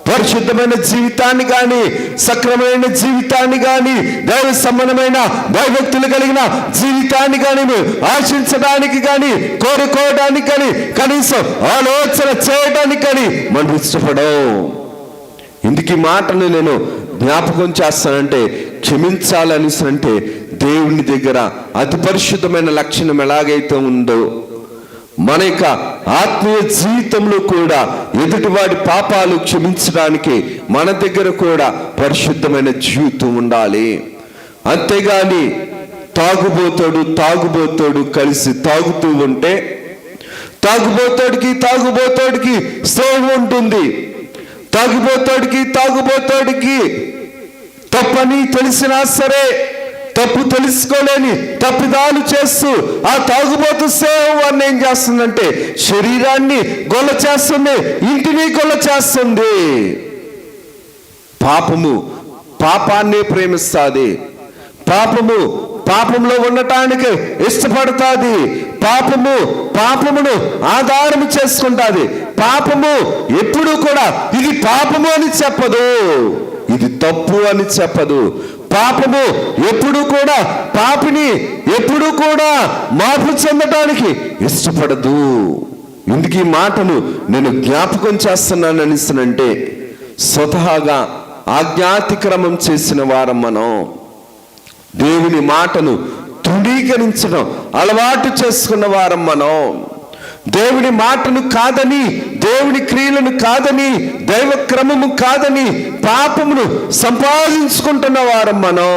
పరిశుద్ధమైన జీవితాన్ని కానీ, సక్రమైన జీవితాన్ని కానీ, దైవ సంబంధమైన భయభక్తులు కలిగిన జీవితాన్ని కానీ ఆశించడానికి కానీ, కోరుకోవడానికి కానీ, కనీసం ఆలోచన చేయడానికి కానీ మనం ఇష్టపడం. ఇందుకు ఈ మాటను నేను జ్ఞాపకం చేస్తానంటే, క్షమించాలని అంటే దేవుని దగ్గర అతి పరిశుద్ధమైన లక్షణం ఎలాగైతే ఉందో, మన యొక్క ఆత్మీయ జీవితంలో కూడా ఎదుటివాడి పాపాలు క్షమించడానికి మన దగ్గర కూడా పరిశుద్ధమైన జీవితం ఉండాలి. అంతేగాని తాగుబోతాడు కలిసి తాగుతూ ఉంటే, తాగుబోతాడికి స్నేహం ఉంటుంది. తాగుబోతాడికి తప్పని తెలిసినా సరే, తప్పు తెలుసుకోలేని తప్పిదాలు చేస్తూ ఆ తాగుబోతు సేవాన్ని ఏం చేస్తుందంటే, శరీరాన్ని గొల్ల చేస్తుంది, ఇంటిని గొల్ల చేస్తుంది. పాపాన్ని ప్రేమిస్తుంది, పాపంలో ఉండటానికి ఇష్టపడుతుంది, పాపమును ఆధారం చేసుకుంటుంది. పాపము ఎప్పుడు కూడా ఇది పాపము అని చెప్పదు, ఇది తప్పు అని చెప్పదు. పాపము ఎప్పుడు కూడా పాపిని ఎప్పుడు కూడా మార్పు చెందటానికి ఇష్టపడదు. ఇందుకు ఈ మాటను నేను జ్ఞాపకం చేస్తున్నాను అనిస్తానంటే, స్వతహాగా ఆజ్ఞాతిక్రమం చేసిన వారం మనం దేవుని మాటను తృణీకరించడం అలవాటు చేసుకున్న వారం మనం, దేవుని మాటను కాదని, దేవుని క్రియలను కాదని, దైవ క్రమము కాదని పాపమును సంపాదించుకుంటున్న వారం మనం.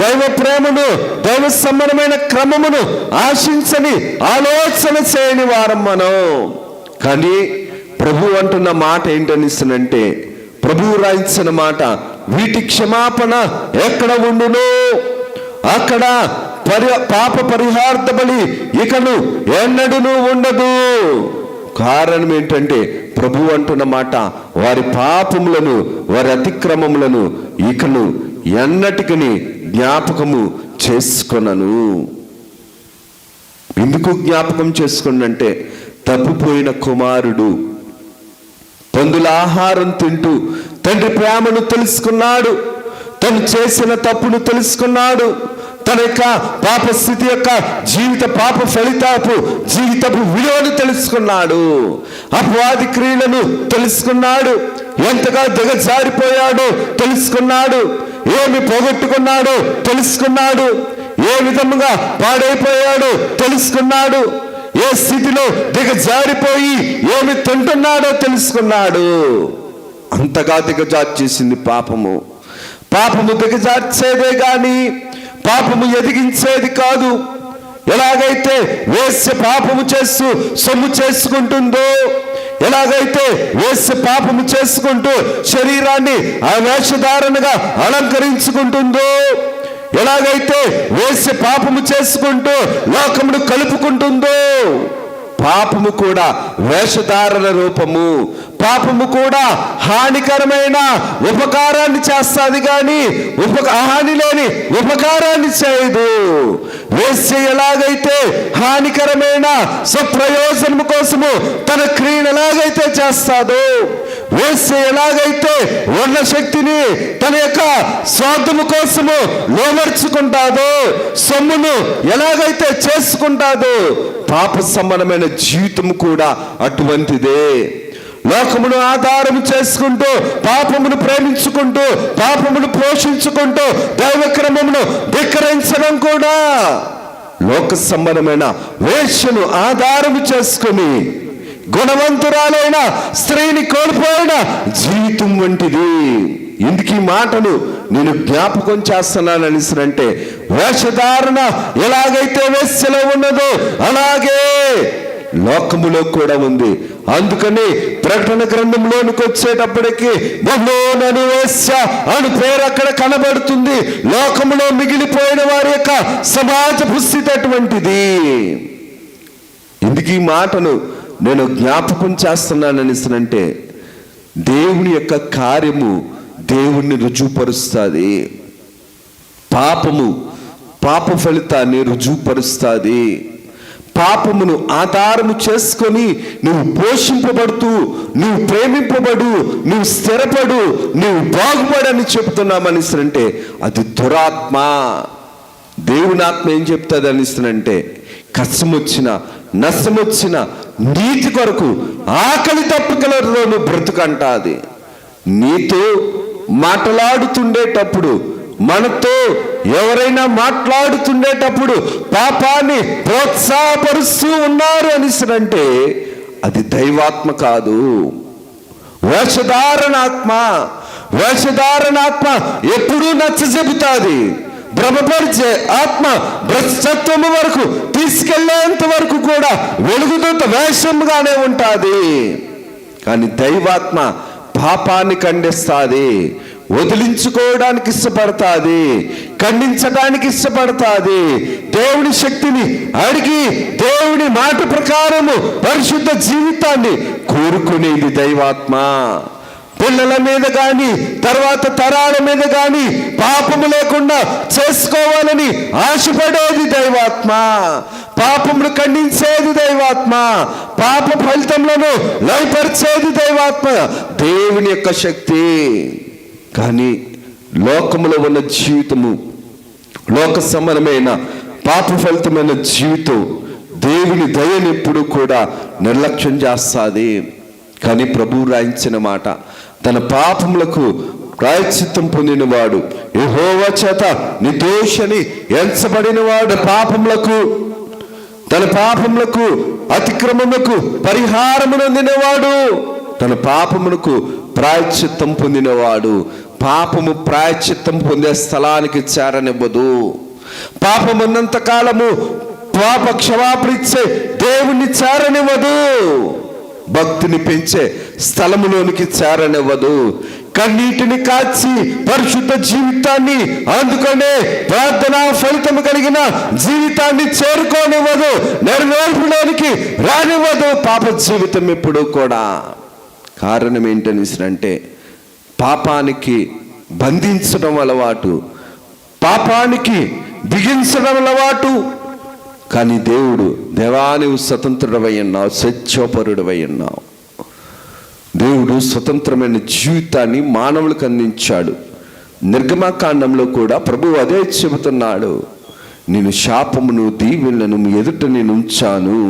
దైవ సంబంధమైన క్రమమును ఆశించని, ఆలోచన చేయని వారం మనం. కానీ ప్రభు అంటున్న మాట ఏంటనిస్తానంటే, ప్రభువు రాయించిన మాట, వీటి క్షమాపణ ఎక్కడ ఉండునో అక్కడ పాప పరిహార్థ బలి ఇకను ఎన్నడూనూ ఉండదు. కారణం ఏంటంటే, ప్రభు అంటున్న మాట, వారి పాపములను, వారి అతిక్రమములను ఇకను ఎన్నటికని జ్ఞాపకము చేసుకొనను. ఎందుకు జ్ఞాపకం చేసుకున్నంటే, తప్పిపోయిన కుమారుడు పందుల ఆహారం తింటూ తండ్రి ప్రేమను తెలుసుకున్నాడు, తను చేసిన తప్పును తెలుసుకున్నాడు, తన యొక్క పాప స్థితి యొక్క పాప ఫలితాపు జీవితపు విలువను తెలుసుకున్నాడు, అపవాది క్రియలను తెలుసుకున్నాడు, ఎంతగా దిగజారిపోయాడో తెలుసుకున్నాడు, ఏమి పోగొట్టుకున్నాడో తెలుసుకున్నాడు, ఏ విధముగా పాడైపోయాడో తెలుసుకున్నాడు, ఏ స్థితిలో దిగజారిపోయి ఏమి తింటున్నాడో తెలుసుకున్నాడు. అంతగా దిగజార్చేసింది పాపము. దిగజార్చేదే గాని పాపము ఎదిగించేది కాదు. ఎలాగైతే వేశ్య పాపము చేస్తూ సొమ్ము చేసుకుంటుందో, ఎలాగైతే వేశ్య పాపము చేసుకుంటూ శరీరాన్ని ఆ వేషధారణగా అలంకరించుకుంటుందో, ఎలాగైతే వేశ్య పాపము చేసుకుంటూ లోకమును కలుపుకుంటుందో, పాపము కూడా వేషధారణ రూపము. పాపము కూడా హానికరమైన ఉపకారాన్ని చేస్తుంది కానీ హాని లేని ఉపకారాన్ని చేయదు. వేశ్య ఎలాగైతే హానికరమైన స్వప్రయోజనము కోసము తన క్రియను ఎలాగైతే చేస్తాదో, వేశ్య ఎలాగైతే ఉన్న శక్తిని తన యొక్క స్వార్థము కోసము లోమర్చుకుంటాదో, సొమ్మును ఎలాగైతే చేసుకుంటాదో, పాప సంబంధమైన జీవితం కూడా అటువంటిదే. లోకమును ఆధారం చేసుకుంటూ, పాపమును ప్రేమించుకుంటూ, పాపమును పోషించుకుంటూ, దైవక్రమమును ధిక్కరించడం కూడా లోక సంబంధమైన వేశ్యను ఆధారం చేసుకుని గుణవంతురాలైన స్త్రీని కోల్పోయిన జీవితం వంటిది. ఎందుకు ఈ మాటను నేను జ్ఞాపకం చేస్తున్నాను అనేసినంటే, వేషధారణ ఎలాగైతే వేశ్యలో ఉన్నదో అలాగే లోకములో కూడా ఉంది. అందుకని ప్రకటన గ్రంథంలోనికి వచ్చేటప్పటికి బబులోను వేశ్య అని పేరు అక్కడ కనబడుతుంది. లోకములో మిగిలిపోయిన వారి యొక్క సమాజ స్థితి అటువంటిది. ఎందుకు ఈ మాటను నేను జ్ఞాపకం చేస్తున్నాను అనేసినంటే, దేవుని యొక్క కార్యము దేవుణ్ణి రుజువుపరుస్తుంది. పాప ఫలితాన్ని రుజువుపరుస్తుంది. పాపమును ఆధారము చేసుకొని నువ్వు పోషింపబడుతూ, నువ్వు ప్రేమింపబడు, నువ్వు స్థిరపడు, నువ్వు బాగుపడని చెప్తున్నామనిస్తుంటే అది దురాత్మ. దేవుని ఆత్మ ఏం చెప్తుంది అనిస్తుందంటే, కష్టం వచ్చిన నష్టం వచ్చిన నీతి కొరకు ఆకలి తప్పుకలలో నువ్వు బ్రతుకంటాది. నీతో మాట్లాడుతుండేటప్పుడు, మనతో ఎవరైనా మాట్లాడుతుండేటప్పుడు పాపాన్ని ప్రోత్సాహపరుస్తూ ఉన్నారు అనిసరంటే అది దైవాత్మ కాదు, వేషధారణాత్మ. వేషధారణాత్మ ఎప్పుడూ నచ్చ చెబుతాది. భ్రమపరిచే ఆత్మ భ్రష్టత్వము వరకు తీసుకెళ్లేంత వరకు కూడా వెలుగుదూత వేషంగానే ఉంటుంది. కానీ దైవాత్మ పాపాన్ని ఖండిస్తుంది, వదిలించుకోవడానికి ఇష్టపడతాది, ఖండించడానికి ఇష్టపడతాది. దేవుని శక్తిని అడిగి దేవుని మాట ప్రకారము పరిశుద్ధ జీవితాన్ని కోరుకునేది దైవాత్మ. పిల్లల మీద కానీ తర్వాత తరాల మీద కానీ పాపము లేకుండా చేసుకోవాలని ఆశపడేది దైవాత్మ. పాపమును ఖండించేది దైవాత్మ. పాప ఫలితములను లయపరిచేది దైవాత్మ, దేవుని యొక్క శక్తి. కానీ లోకములో ఉన్న జీవితము, లోక సంబంధమైన పాప ఫలితమైన జీవితం దేవుని దయని ఎప్పుడు కూడా నిర్లక్ష్యం చేస్తుంది. కానీ ప్రభువు రాయించిన మాట, తన పాపములకు ప్రాయశ్చిత్తం పొందినవాడు, యెహోవా చేత నిర్దోషని ఎంచబడినవాడు, తన పాపములకు అతిక్రమములకు పరిహారము నొందినవాడు, తన పాపములకు ప్రాయశ్చిత్తం పొందినవాడు. పాపము ప్రాయశ్చిత్తం పొందే స్థలానికి చేరనివ్వదు. పాపం ఉన్నంత కాలము పాప క్షమాపణిచ్చే దేవుణ్ణి చేరనివ్వదు. భక్తిని పెంచే స్థలములోనికి చేరనివ్వదు. కన్నీటిని కాచి పరిశుద్ధ జీవితాన్ని, అందుకనే ప్రార్థనా ఫలితము కలిగిన జీవితాన్ని చేరుకోనివ్వదు, నెరవేర్పులోనికి రానివ్వదు పాప జీవితం ఎప్పుడు కూడా. కారణం ఏంటనేసినంటే, పాపానికి బంధించడం అలవాటు, పాపానికి బిగించడం అలవాటు. కానీ దేవా నువ్వు స్వతంత్రుడవై ఉన్నావు, స్వేచ్ఛాపరుడవై ఉన్నావు. దేవుడు స్వతంత్రమైన జీవితాన్ని మానవులకు అందించాడు. నిర్గమకాండంలో కూడా ప్రభువు అదే చెబుతున్నాడు, నేను శాపమును దీవెనలను మీ ఎదుట నేను ఉంచాను,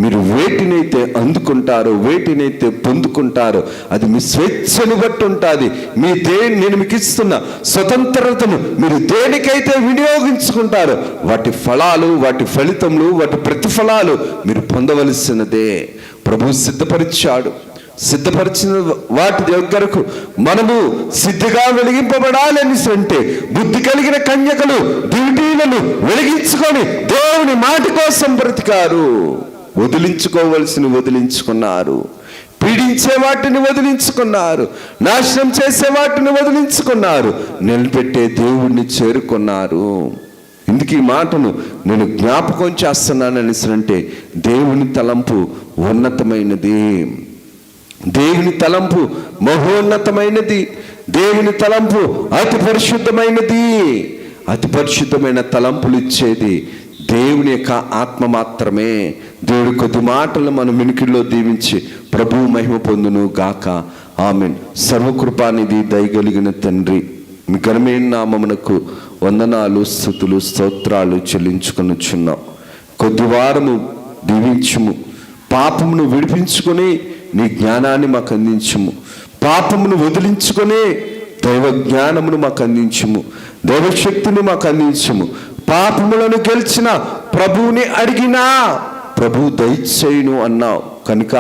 మీరు వేటినైతే అందుకుంటారో వేటినైతే పొందుకుంటారో అది మీ స్వేచ్ఛను బట్టి ఉంటుంది. నేను మీకు ఇస్తున్న స్వతంత్రతను మీరు దేనికైతే వినియోగించుకుంటారో వాటి ఫలాలు, వాటి ఫలితములు, వాటి ప్రతిఫలాలు మీరు పొందవలసినదే. ప్రభువు సిద్ధపరిచాడు. సిద్ధపరిచిన వాటి దగ్గరకు మనము సిద్ధిగా వెలిగింపబడాలని అంటే, బుద్ధి కలిగిన కన్యకలు డ్యూటీలను వెలిగించుకొని దేవుని మాట కోసం బ్రతికారు. వదిలించుకోవలసిన వదిలించుకున్నారు. పీడించే వాటిని వదిలించుకున్నారు, నాశనం చేసే వాటిని వదిలించుకున్నారు, నిలబెట్టే దేవుణ్ణి చేరుకున్నారు. ఇందుకు ఈ మాటను నేను జ్ఞాపకం చేస్తున్నాను అంటే దేవుని తలంపు ఉన్నతమైనది, దేవుని తలంపు మహోన్నతమైనది, దేవుని తలంపు అతి పరిశుద్ధమైనది. అతి పరిశుద్ధమైన తలంపులు ఇచ్చేది దేవుని యొక్క ఆత్మ మాత్రమే. దేవుడి కొద్ది మాటలు మన వినికిడిలో దీవించి ప్రభువు మహిమ పొందును గాక. ఆమేన్. సర్వకృపానిధి దయగలిగిన తండ్రి, మీ ఘనమైన నామమునకు వందనాలు, స్తుతులు, స్తోత్రాలు చెల్లించుకొనుచున్నాం. కొద్ది వారము దీవించుము, పాపమును విడిపించుకొని నీ జ్ఞానాన్ని మాకు అందించుము, పాపమును వదిలించుకొని దైవ జ్ఞానమును మాకు అందించుము, దైవశక్తిని మాకు అందించుము. పాపములను గెలిచిన ప్రభువుని అడిగినా ప్రభు దయచేయును అన్నావు కనుక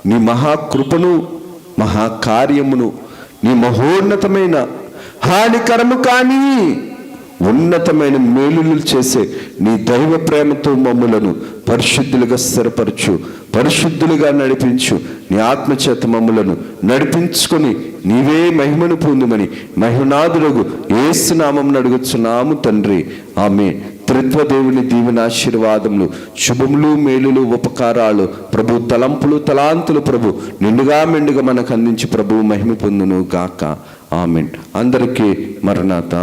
నీ మహాకృపను, మహాకార్యమును, నీ మహోన్నతమైన హానికరము కానీ ఉన్నతమైన మేలులు చేసే నీ దైవ ప్రేమతో మమ్ములను పరిశుద్ధులుగా స్థిరపరచు, పరిశుద్ధులుగా నడిపించు. నీ ఆత్మచేత మమ్ములను నడిపించుకొని నీవే మహిమను పొందుమని మహిమనాథులకు యేసు నామమున అడుగుచున్నాము తండ్రి. ఆమేన్. త్రిత్వదేవుని దీవెన ఆశీర్వాదములు, శుభములు, మేలులు, ఉపకారాలు, ప్రభు తలంపులు, తలాంతులు ప్రభు నిండుగా మెండుగా మనకు అందించి ప్రభు మహిమ పొందును గాక. ఆమేన్. అందరికీ మరణాత.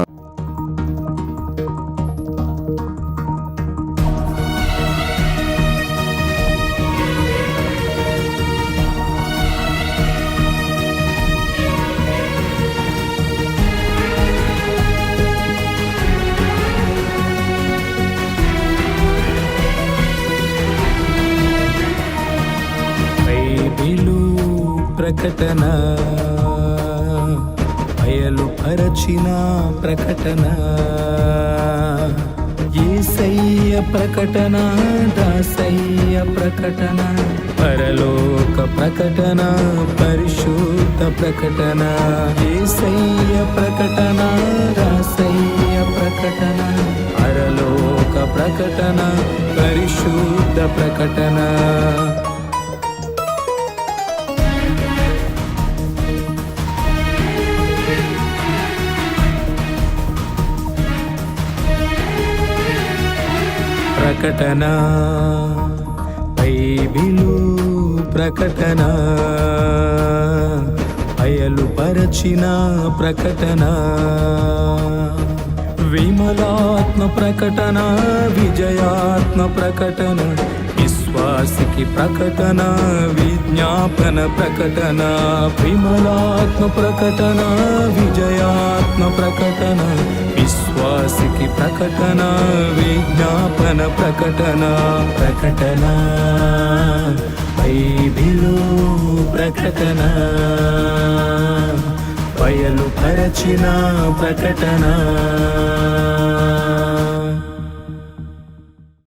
ప్రకటన బయలుపరచిన ప్రకటన, యేసయ్య ప్రకటన, దాసయ్య ప్రకటన, పరలోక ప్రకటన, పరిశుద్ధ ప్రకటన. యేసయ్య ప్రకటన, దాసయ్య ప్రకటన, పరలోక ప్రకటన, పరిశుద్ధ ప్రకటన. ప్రకటన బైబిలు ప్రకటన, బయలుపరచిన ప్రకటన, విమలాత్మ ప్రకటన, విజయాత్మ ప్రకటన, విశ్వాసికి ప్రకటన, విజ్ఞాపన ప్రకటన. విమలాత్మ ప్రకటన, విజయాత్మ ప్రకటన, విశ్వాసికి ప్రకటన, విజ్ఞాపన ప్రకటన. ప్రకటన బైబిలు ప్రకటన, బయలుపరచిన ప్రకటన.